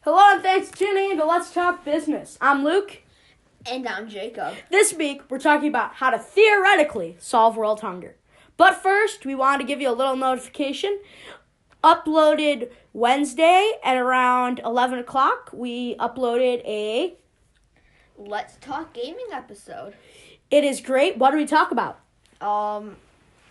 Hello and thanks for tuning in to Let's Talk Business. I'm Luke. And I'm Jacob. This week, we're talking about how to theoretically solve world hunger. But first, we wanted to give you a little notification. Uploaded Wednesday at around 11 o'clock, we uploaded a Let's Talk Gaming episode. It is great. What do we talk about?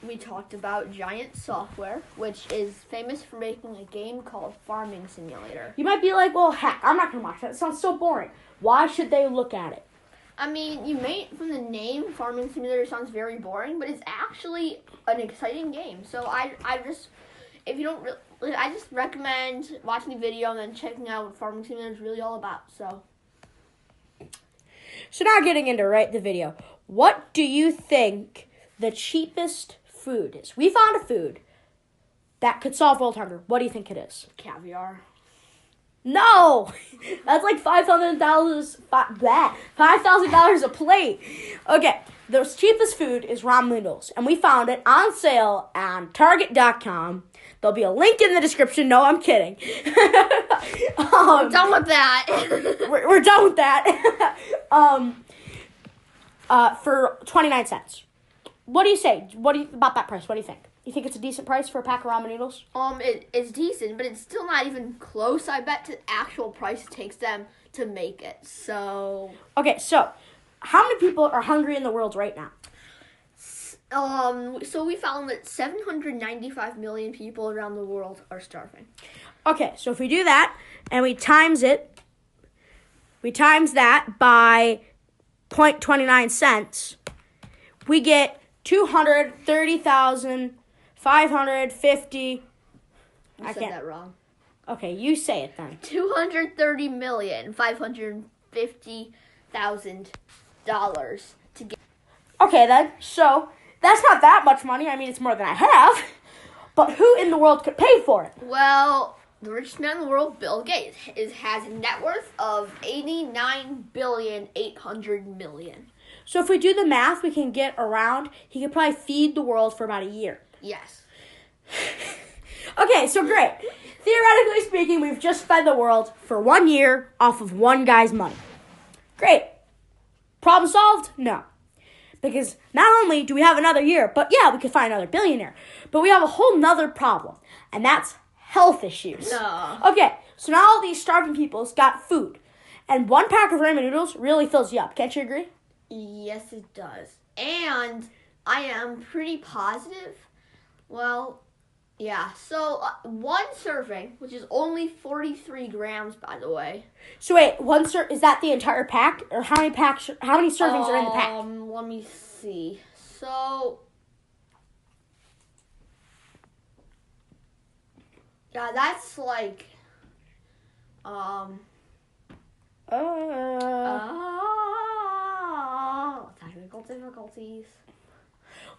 We talked about Giant Software, which is famous for making a game called Farming Simulator. You might be like, well, heck, I'm not going to watch that. It sounds so boring. Why should they look at it? I mean, you may, from the name, Farming Simulator sounds very boring, but it's actually an exciting game. So I just recommend watching the video and then checking out what Farming Simulator is really all about. So now getting into the video. What do you think the cheapest food is? We found a food that could solve world hunger. What do you think it is? caviar. No! That's like $5,000 a plate. Okay, the cheapest food is ramen noodles, and we found it on sale on Target.com. There'll be a link in the description. No, I'm kidding. We're done with that. we're done with that. For 29 cents. What do you say? About that price? What do you think? You think it's a decent price for a pack of ramen noodles? It's decent, but it's still not even close, I bet, to the actual price it takes them to make it. So okay, so how many people are hungry in the world right now? So we found that 795 million people around the world are starving. Okay, so if we do that and we times that by 0.29 cents, we get 230,550. I said that wrong. Okay, you say it then. $230,550,000 to get. Okay then, so that's not that much money. I mean, it's more than I have. But who in the world could pay for it? Well, the richest man in the world, Bill Gates, has a net worth of $89,800,000,000. So if we do the math, we can get around, he could probably feed the world for about a year. Yes. Okay, so great. Theoretically speaking, we've just fed the world for 1 year off of one guy's money. Great. Problem solved? No. Because not only do we have another year, but yeah, we could find another billionaire. But we have a whole nother problem, and that's health issues. No. Okay, so now all these starving people's got food. And one pack of ramen noodles really fills you up. Can't you agree? Yes, it does. And I am pretty positive. Well, yeah. So one serving, which is only 43 grams, by the way. So wait, is that the entire pack, or how many servings are in the pack? Let me see. So yeah, that's like technical difficulties.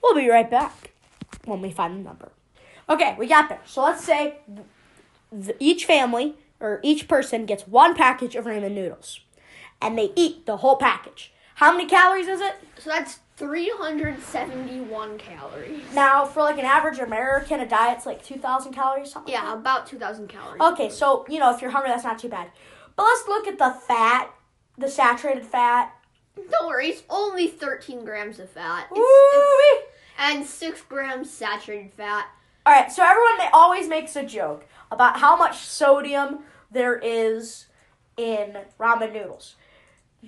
We'll be right back when we find the number. Okay, we got there. So let's say each family or each person gets one package of ramen noodles, and they eat the whole package. How many calories is it? So that's 371 calories. Now, for like an average American, a diet's like 2,000 calories, something Yeah, like that? about 2,000 calories. Okay, so, if you're hungry, that's not too bad. But let's look at the fat, the saturated fat. Don't worry, it's only 13 grams of fat. And 6 grams saturated fat. All right, so everyone always makes a joke about how much sodium there is in ramen noodles.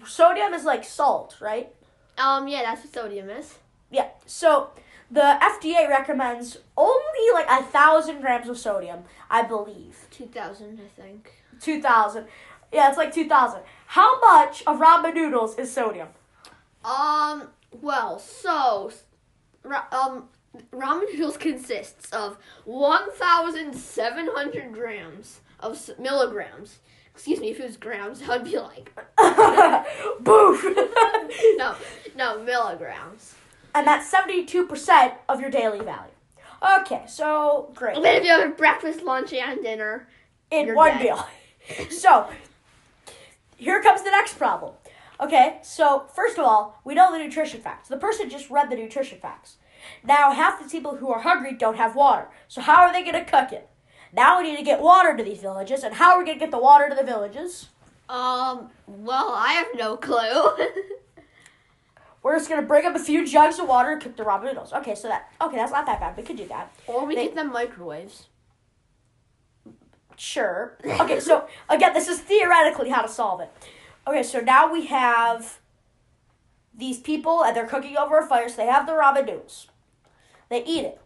Sodium is like salt, right? Yeah, that's what sodium is. Yeah, so the FDA recommends only like 1,000 grams of sodium, I believe. 2,000, I think. 2,000. Yeah, it's like 2,000. How much of ramen noodles is sodium? Ramen noodles consists of 1,700 grams of milligrams. Excuse me, if it was grams, that would be like... Boof! No, milligrams. And that's 72% of your daily value. Okay, so great. And then if you have breakfast, lunch, and dinner... in one meal. So, here comes the next problem. Okay, so first of all, we know the nutrition facts. The person just read the nutrition facts. Now, half the people who are hungry don't have water. So how are they going to cook it? Now we need to get water to these villages. And how are we going to get the water to the villages? Well, I have no clue. We're just going to bring up a few jugs of water and cook the ramen noodles. Okay, that's not that bad. We could do that. Or we get them microwaves. Sure. Okay, so again, this is theoretically how to solve it. Okay, so now we have these people, and they're cooking over a fire, so they have the ramen noodles. They eat it.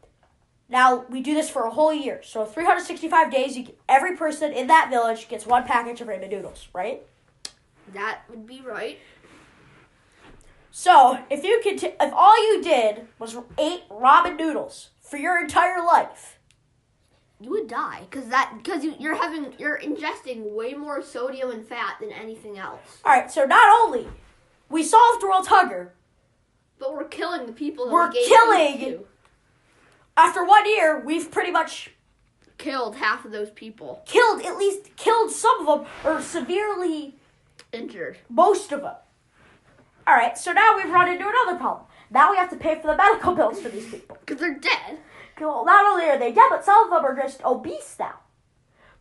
Now, we do this for a whole year. So 365 days, every person in that village gets one package of ramen noodles, right? That would be right. So, if all you did was ate ramen noodles for your entire life, you would die because you're ingesting way more sodium and fat than anything else. All right, so not only we solved world hunger, but we're killing the people that we're we gave killing. food to. After 1 year, we've pretty much killed half of those people. Killed some of them, or severely injured most of them. All right, so now we've run into another problem. Now we have to pay for the medical bills for these people. Because they're dead. Well, not only are they dead, but some of them are just obese now.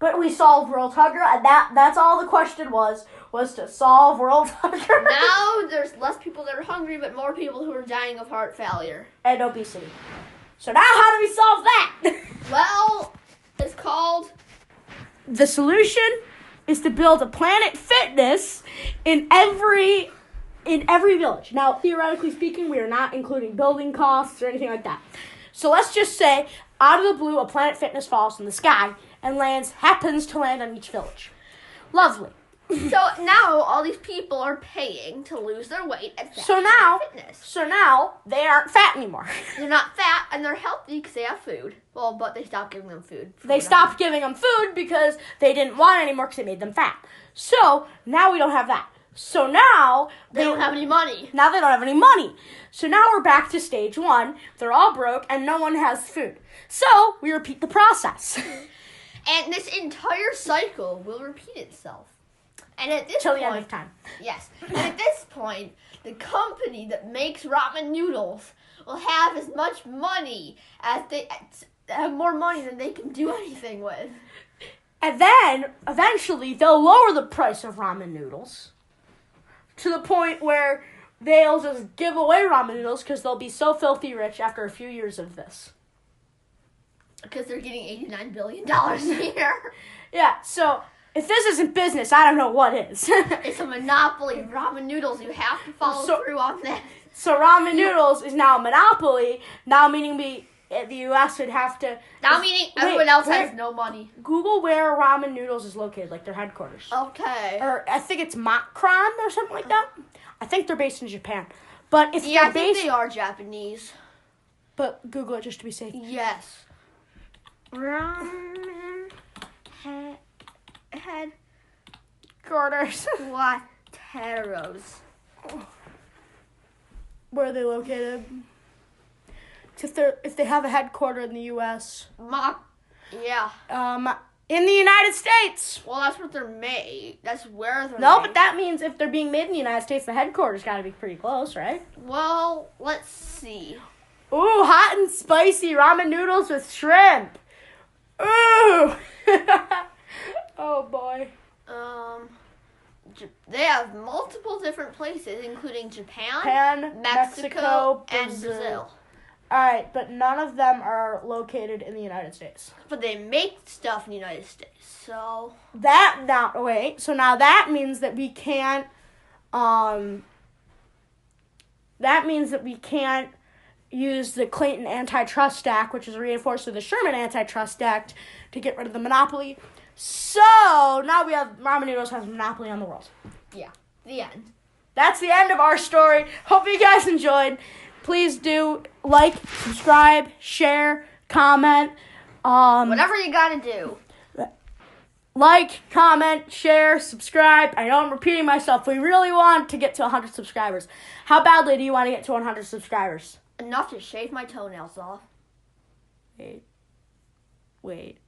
But we solved world hunger, and that's all the question was to solve world hunger. Now there's less people that are hungry, but more people who are dying of heart failure. And obesity. So now how do we solve that? Well, it's called... The solution is to build a Planet Fitness in every village. Now, theoretically speaking, we are not including building costs or anything like that. So let's just say, out of the blue, a Planet Fitness falls from the sky and happens to land on each village. Lovely. So now all these people are paying to lose their weight at Fitness. So now they aren't fat anymore. They're not fat and they're healthy because they have food. Well, but they stopped giving them food. They stopped giving them food because they didn't want it anymore because it made them fat. So now we don't have that. So now they don't have any money. Now they don't have any money. So now we're back to stage 1. They're all broke and no one has food. So we repeat the process. And this entire cycle will repeat itself. And at this till point, the end of time. Yes. And at this point, the company that makes ramen noodles will have as much money as they have more money than they can do anything with. And then eventually they'll lower the price of ramen noodles to the point where they'll just give away ramen noodles because they'll be so filthy rich after a few years of this. Because they're getting $89 billion a year. Yeah, so if this isn't business, I don't know what is. It's a monopoly of ramen noodles. You have to follow through on that. So ramen noodles is now a monopoly, now meaning the U.S. would have to... Now meaning everyone else has no money. Google where ramen noodles is located, like their headquarters. Okay. Or I think it's Makron or something like that. I think they're based in Japan. But if I think they are Japanese. But Google it just to be safe. Yes. Ramen headquarters. Wateros. Where are they located? If they have a headquarter in the U.S. Yeah. In the United States. Well, that's what they're made. That's where they're No, made. but that means if they're being made in the United States, the headquarters got to be pretty close, right? Well, let's see. Ooh, hot and spicy ramen noodles with shrimp. Ooh. Oh, boy. They have multiple different places, including Japan, Mexico, and Brazil. All right, but none of them are located in the United States. But they make stuff in the United States, so... So now that means that we can't, use the Clayton Antitrust Act, which is reinforced with the Sherman Antitrust Act, to get rid of the monopoly. So now we have ramen noodles has a monopoly on the world. Yeah, the end. That's the end of our story. Hope you guys enjoyed. Please do like, subscribe, share, comment. Whatever you gotta do. Like, comment, share, subscribe. I know I'm repeating myself. We really want to get to 100 subscribers. How badly do you want to get to 100 subscribers? Enough to shave my toenails off. Wait.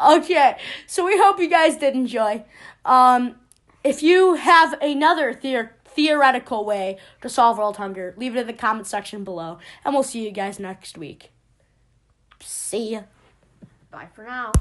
Okay, so we hope you guys did enjoy. If you have another theoretical way to solve world hunger, leave it in the comment section below. And we'll see you guys next week. See ya. Bye for now.